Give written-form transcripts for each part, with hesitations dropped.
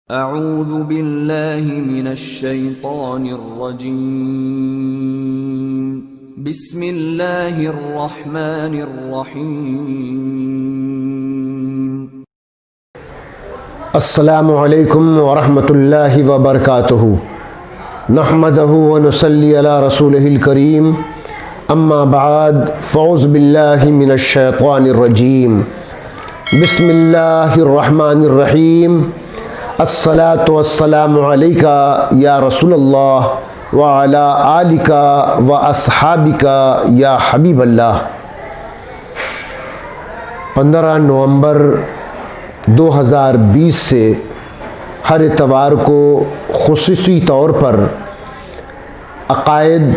اعوذ باللہ من الشیطان الرجیم بسم اللہ الرحمن الرحیم السلام علیکم ورحمۃ اللہ وبرکاتہ نحمدہ ونصلی علی رسولہ الکریم اما بعد فاعوذ باللہ من الشیطان الرجیم بسم اللہ الرحمن الرحیم الصلاۃ والسلام علیکہ یا رسول اللہ وعلی آلک واصحابک یا حبیب اللہ۔ 15 نومبر 2020 سے ہر اتوار کو خصوصی طور پر عقائد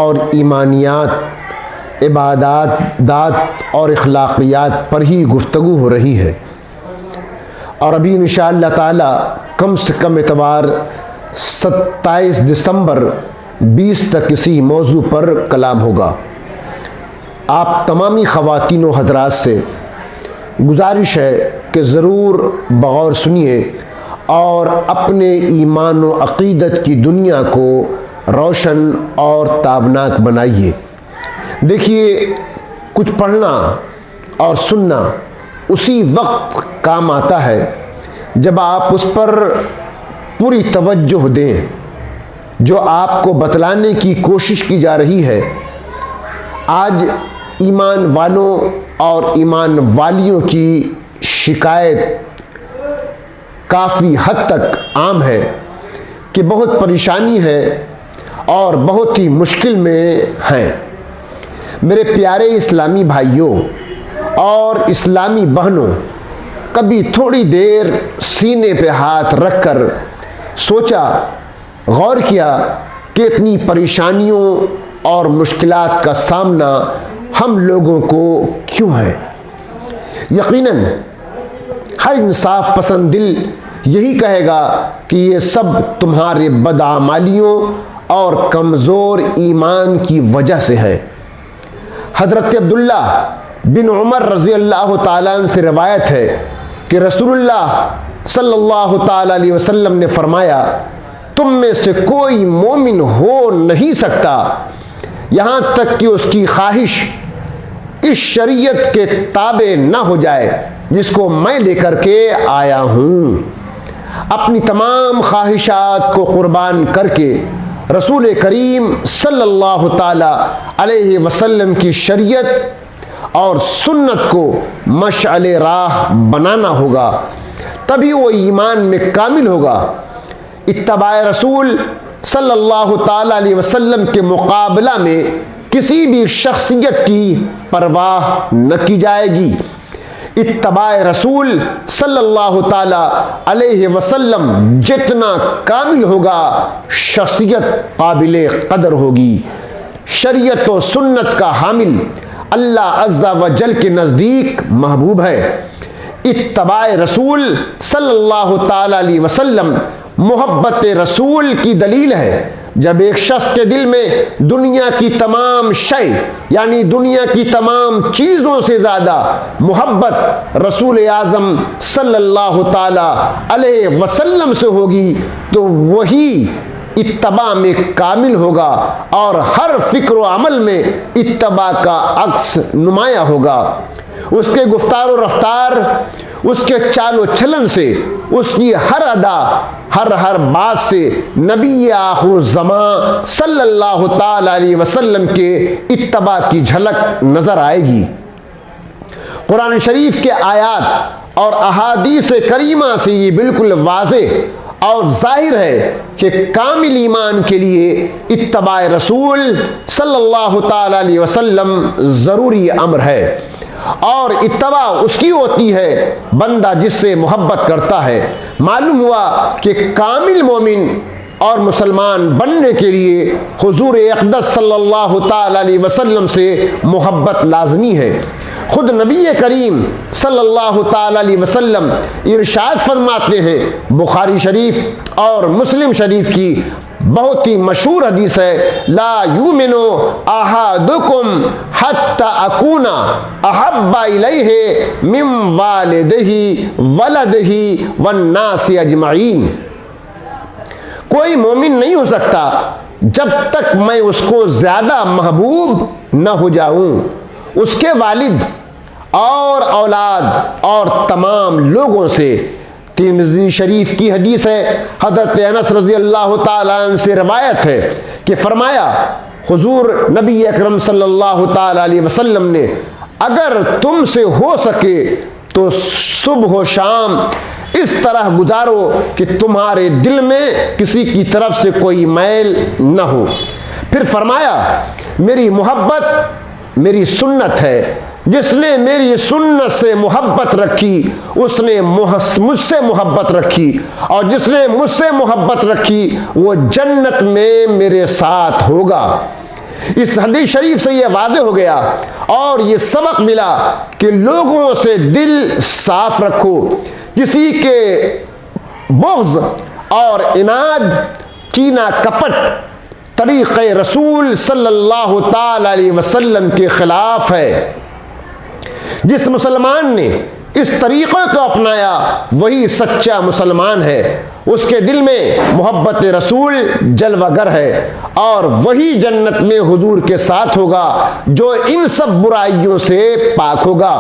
اور ایمانیات، عبادات اور اخلاقیات پر ہی گفتگو ہو رہی ہے، اور ابھی انشاءاللہ تعالی کم سے کم اتوار 27 دسمبر 20 تک اسی موضوع پر کلام ہوگا۔ آپ تمامی خواتین و حضرات سے گزارش ہے کہ ضرور بغور سنیے اور اپنے ایمان و عقیدت کی دنیا کو روشن اور تابناک بنائیے۔ دیکھیے، کچھ پڑھنا اور سننا اسی وقت کام آتا ہے جب آپ اس پر پوری توجہ دیں جو آپ کو بتلانے کی کوشش کی جا رہی ہے۔ آج ایمان والوں اور ایمان والیوں کی شکایت کافی حد تک عام ہے کہ بہت پریشانی ہے اور بہت ہی مشکل میں ہیں۔ میرے پیارے اسلامی بھائیوں اور اسلامی بہنوں، کبھی تھوڑی دیر سینے پہ ہاتھ رکھ کر سوچا، غور کیا کہ اتنی پریشانیوں اور مشکلات کا سامنا ہم لوگوں کو کیوں ہے؟ یقیناً ہر انصاف پسند دل یہی کہے گا کہ یہ سب تمہارے بدعمالیوں اور کمزور ایمان کی وجہ سے ہے۔ حضرت عبداللہ بن عمر رضی اللہ تعالیٰ عنہ سے روایت ہے کہ رسول اللہ صلی اللہ تعالیٰ علیہ وسلم نے فرمایا، تم میں سے کوئی مومن ہو نہیں سکتا یہاں تک کہ اس کی خواہش اس شریعت کے تابع نہ ہو جائے جس کو میں لے کر کے آیا ہوں۔ اپنی تمام خواہشات کو قربان کر کے رسول کریم صلی اللہ تعالیٰ علیہ وسلم کی شریعت اور سنت کو مشعل راہ بنانا ہوگا، تبھی وہ ایمان میں کامل ہوگا۔ اتباع رسول صلی اللہ تعالیٰ علیہ وسلم کے مقابلہ میں کسی بھی شخصیت کی پرواہ نہ کی جائے گی۔ اتباع رسول صلی اللہ تعالیٰ علیہ وسلم جتنا کامل ہوگا، شخصیت قابل قدر ہوگی۔ شریعت و سنت کا حامل اللہ عز و جل کے نزدیک محبوب ہے۔ اتباع رسول صلی اللہ تعالیٰ علیہ وسلم محبت رسول کی دلیل ہے۔ جب ایک شخص کے دل میں دنیا کی تمام شے یعنی دنیا کی تمام چیزوں سے زیادہ محبت رسول اعظم صلی اللہ تعالیٰ علیہ وسلم سے ہوگی تو وہی اتباع میں کامل ہوگا، اور ہر فکر و عمل میں اتباع کا عکس نمایاں ہوگا۔ اس کے گفتار و رفتار، اس کے چال و چلن سے، اس کی ہر ادا، ہر بات سے نبی آخر الزمان صلی اللہ تعالی علیہ وسلم کے اتباع کی جھلک نظر آئے گی۔ قرآن شریف کے آیات اور احادیث کریمہ سے یہ بالکل واضح اور ظاہر ہے کہ کامل ایمان کے لیے اتباع رسول صلی اللہ تعالی علیہ وسلم ضروری امر ہے، اور اتباع اس کی ہوتی ہے بندہ جس سے محبت کرتا ہے۔ معلوم ہوا کہ کامل مومن اور مسلمان بننے کے لیے حضور اقدس صلی اللہ تعالی علیہ وسلم سے محبت لازمی ہے۔ خود نبی کریم صلی اللہ تعالی علیہ وسلم ارشاد فرماتے ہیں، بخاری شریف اور مسلم شریف کی بہت ہی مشہور حدیث ہے، لا یؤمن احدکم حتی اکون احب الیہ من والدہ ولدہ والناس اجمعین، کوئی مومن نہیں ہو سکتا جب تک میں اس کو زیادہ محبوب نہ ہو جاؤں اس کے والد اور اولاد اور تمام لوگوں سے۔ ترمذی شریف کی حدیث ہے، حضرت انس رضی اللہ تعالیٰ عنہ سے روایت ہے کہ فرمایا حضور نبی اکرم صلی اللہ تعالیٰ علیہ وسلم نے، اگر تم سے ہو سکے تو صبح و شام اس طرح گزارو کہ تمہارے دل میں کسی کی طرف سے کوئی میل نہ ہو۔ پھر فرمایا میری محبت میری سنت ہے، جس نے میری سنت سے محبت رکھی اس نے مجھ سے محبت رکھی، اور جس نے مجھ سے محبت رکھی وہ جنت میں میرے ساتھ ہوگا۔ اس حدیث شریف سے یہ واضح ہو گیا اور یہ سبق ملا کہ لوگوں سے دل صاف رکھو، کسی کے بغض اور عناد کینہ کپٹ طریق رسول صلی اللہ تعالی علیہ وسلم کے خلاف ہے۔ جس مسلمان نے اس طریقے کو اپنایا وہی سچا مسلمان ہے، اس کے دل میں محبت رسول جلوہ گر ہے، اور وہی جنت میں حضور کے ساتھ ہوگا جو ان سب برائیوں سے پاک ہوگا۔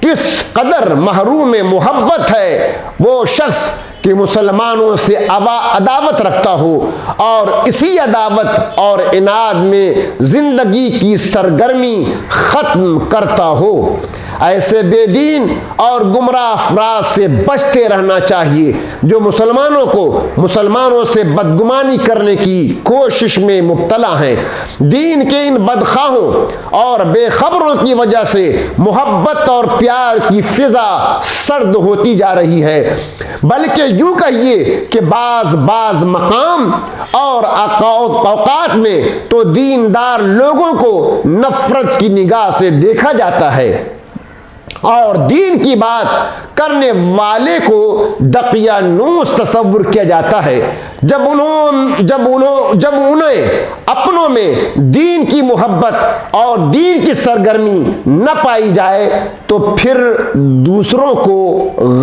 کس قدر محروم محبت ہے وہ شخص کہ مسلمانوں سے عداوت رکھتا ہو اور اسی عداوت اور عناد میں زندگی کی سرگرمی ختم کرتا ہو۔ ایسے بے دین اور گمراہ افراد سے بچتے رہنا چاہیے جو مسلمانوں سے بدگمانی کرنے کی کوشش میں مبتلا ہیں۔ دین کے ان بدخواہوں اور بے خبروں کی وجہ سے محبت اور پیار کی فضا سرد ہوتی جا رہی ہے، بلکہ یوں کہیے کہ بعض مقام اور اوقات میں تو دیندار لوگوں کو نفرت کی نگاہ سے دیکھا جاتا ہے اور دین کی بات کرنے والے کو دقیانوس تصور کیا جاتا ہے۔ جب انہیں اپنوں میں دین کی محبت اور دین کی سرگرمی نہ پائی جائے تو پھر دوسروں کو،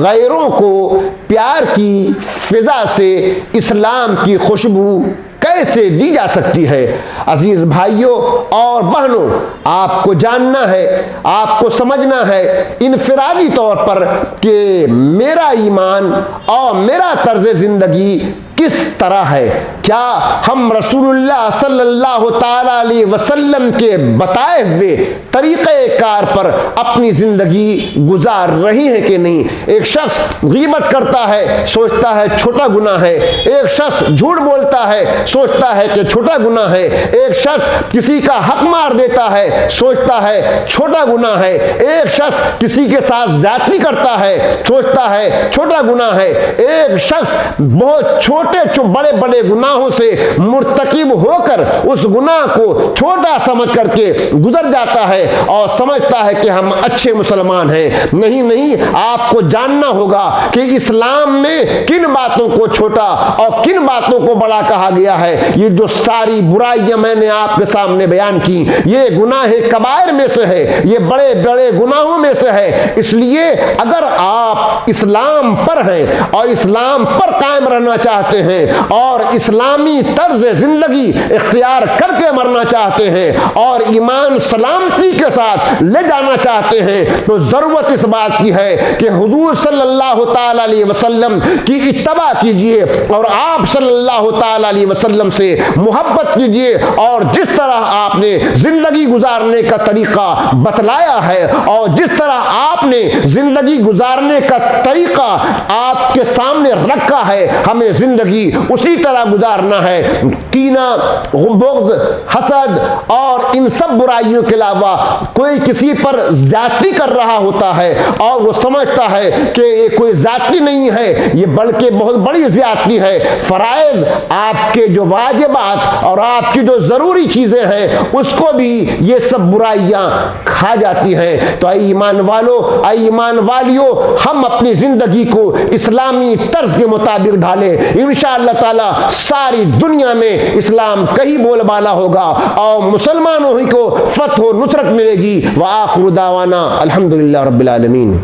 غیروں کو پیار کی فضا سے اسلام کی خوشبو کیسے دی جا سکتی ہے؟ عزیز بھائیوں اور بہنوں، آپ کو جاننا ہے، آپ کو سمجھنا ہے انفرادی طور پر کہ میرا ایمان اور میرا طرز زندگی کس طرح ہے۔ کیا ہم رسول اللہ صلی اللہ تعالی علیہ وسلم کے بتائے ہوئے طریقہ کار پر اپنی زندگی گزار رہی ہیں کہ نہیں؟ ایک شخص غیبت کرتا ہے، سوچتا ہے چھوٹا گناہ ہے۔ ایک شخص جھوٹ بولتا ہے، سوچتا ہے کہ چھوٹا گناہ ہے۔ ایک شخص کسی کا حق مار دیتا ہے، سوچتا ہے چھوٹا گناہ ہے۔ ایک شخص کسی کے ساتھ زیادتی کرتا ہے، سوچتا ہے چھوٹا گناہ ہے۔ ایک شخص بہت بڑے بڑے گناہوں سے مرتکب ہو کر اس گناہ کو چھوٹا سمجھ کر کے گزر جاتا ہے اور سمجھتا ہے کہ ہم اچھے مسلمان ہیں۔ نہیں، آپ کو جاننا ہوگا کہ اسلام میں کن باتوں کو چھوٹا اور کن باتوں کو بڑا کہا گیا ہے۔ یہ جو ساری برائیاں میں نے آپ کے سامنے بیان کی، یہ گناہ کبائر میں سے ہے، یہ بڑے بڑے گناہوں میں سے ہے۔ اس لیے اگر آپ اسلام پر ہیں اور اسلام پر قائم رہنا چاہتے ہیں اور اسلامی طرز زندگی اختیار کر کے مرنا چاہتے ہیں اور ایمان سلامتی کے ساتھ لے جانا چاہتے ہیں تو ضرورت اس بات کی ہے کہ حضور صلی اللہ تعالی علیہ وسلم کی اتباع کیجئے اور آپ صلی اللہ تعالی علیہ وسلم سے محبت کیجئے، اور جس طرح آپ نے زندگی گزارنے کا طریقہ بتلایا ہے اور جس طرح آپ نے زندگی گزارنے کا طریقہ آپ کے سامنے رکھا ہے، ہمیں زندگی اسی طرح گزارنا ہے۔ کینہ، بغض، حسد اور ان سب برائیوں کے علاوہ کوئی کسی پر زیادتی کر رہا ہوتا ہے اور وہ سمجھتا ہے کہ یہ کوئی زیادتی نہیں ہے، یہ بلکہ بہت بڑی زیادتی ہے۔ فرائض، آپ کے جو واجبات اور آپ کی جو ضروری چیزیں ہیں اس کو بھی یہ سب برائیاں کھا جاتی ہیں۔ تو اے ایمان والو، اے ایمان والیو، ہم اپنی زندگی کو اسلامی طرز کے مطابق ڈھالیں۔ انشاءاللہ تعالی ساری دنیا میں اسلام کا ہی بول بالا ہوگا اور مسلمانوں ہی کو فتح و نصرت ملے گی۔ وآخر دعوانا الحمدللہ رب العالمین۔